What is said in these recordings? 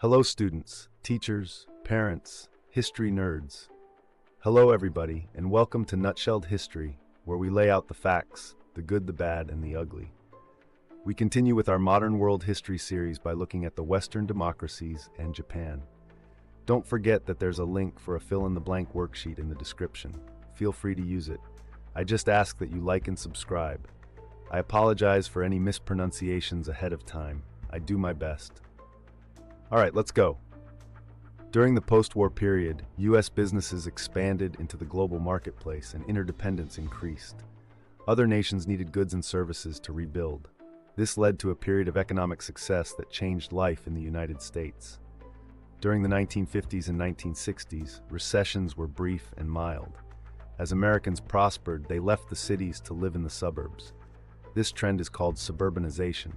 Hello students, teachers, parents, history nerds. Hello everybody, and welcome to Nutshelled History, where we lay out the facts, the good, the bad, and the ugly. We continue with our Modern World History series by looking at the Western democracies and Japan. Don't forget that there's a link for a fill-in-the-blank worksheet in the description. Feel free to use it. I just ask that you like and subscribe. I apologize for any mispronunciations ahead of time. I do my best. All right, let's go. During the post-war period, U.S. businesses expanded into the global marketplace and interdependence increased. Other nations needed goods and services to rebuild. This led to a period of economic success that changed life in the United States. During the 1950s and 1960s, recessions were brief and mild. As Americans prospered, they left the cities to live in the suburbs. This trend is called suburbanization.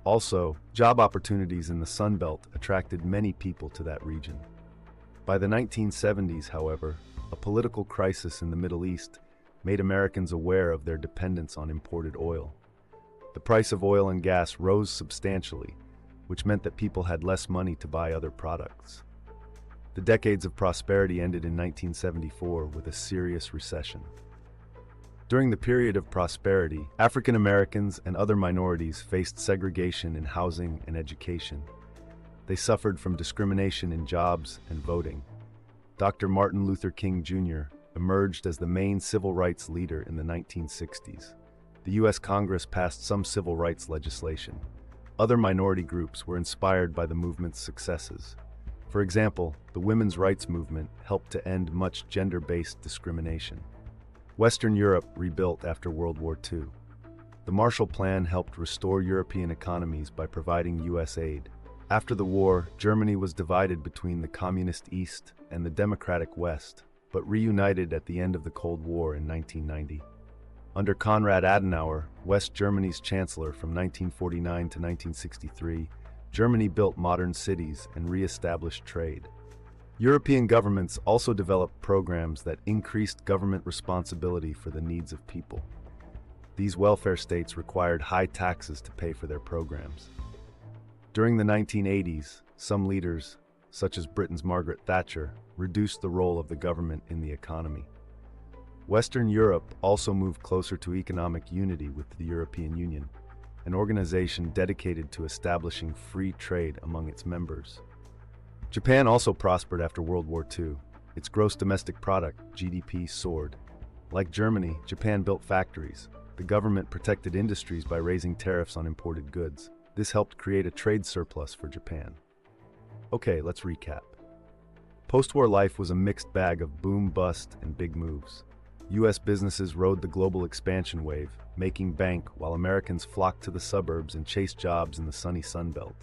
Also, job opportunities in the Sun Belt attracted many people to that region. By the 1970s, however, a political crisis in the Middle East made Americans aware of their dependence on imported oil. The price of oil and gas rose substantially, which meant that people had less money to buy other products. The decades of prosperity ended in 1974 with a serious recession. During the period of prosperity, African Americans and other minorities faced segregation in housing and education. They suffered from discrimination in jobs and voting. Dr. Martin Luther King Jr. emerged as the main civil rights leader in the 1960s. The U.S. Congress passed some civil rights legislation. Other minority groups were inspired by the movement's successes. For example, the women's rights movement helped to end much gender-based discrimination. Western Europe rebuilt after World War II. The Marshall Plan helped restore European economies by providing U.S. aid. After the war, Germany was divided between the Communist East and the Democratic West, but reunited at the end of the Cold War in 1990. Under Konrad Adenauer, West Germany's chancellor from 1949 to 1963, Germany built modern cities and re-established trade. European governments also developed programs that increased government responsibility for the needs of people. These welfare states required high taxes to pay for their programs. During the 1980s, some leaders, such as Britain's Margaret Thatcher, reduced the role of the government in the economy. Western Europe also moved closer to economic unity with the European Union, an organization dedicated to establishing free trade among its members. Japan also prospered after World War II. Its gross domestic product, GDP, soared. Like Germany, Japan built factories. The government protected industries by raising tariffs on imported goods. This helped create a trade surplus for Japan. Okay, let's recap. Post-war life was a mixed bag of boom, bust, and big moves. U.S. businesses rode the global expansion wave, making bank while Americans flocked to the suburbs and chased jobs in the sunny Sun Belt.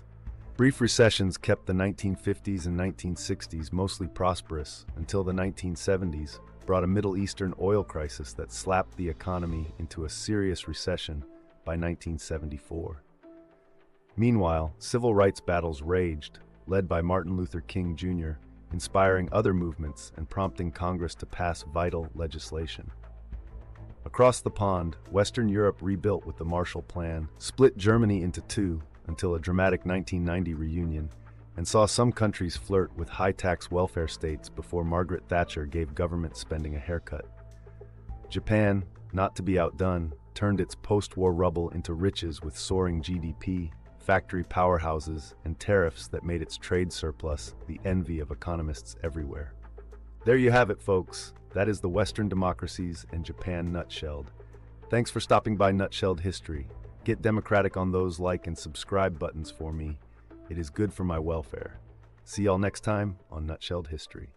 Brief recessions kept the 1950s and 1960s mostly prosperous until the 1970s brought a Middle Eastern oil crisis that slapped the economy into a serious recession by 1974. Meanwhile, civil rights battles raged, led by Martin Luther King Jr., inspiring other movements and prompting Congress to pass vital legislation. Across the pond, Western Europe rebuilt with the Marshall Plan, split Germany into two until a dramatic 1990 reunion, and saw some countries flirt with high-tax welfare states before Margaret Thatcher gave government spending a haircut. Japan, not to be outdone, turned its post-war rubble into riches with soaring GDP, factory powerhouses, and tariffs that made its trade surplus the envy of economists everywhere. There you have it, folks. That is the Western democracies and Japan nutshelled. Thanks for stopping by Nutshelled History. Get democratic on those like and subscribe buttons for me. It is good for my welfare. See y'all next time on Nutshelled History.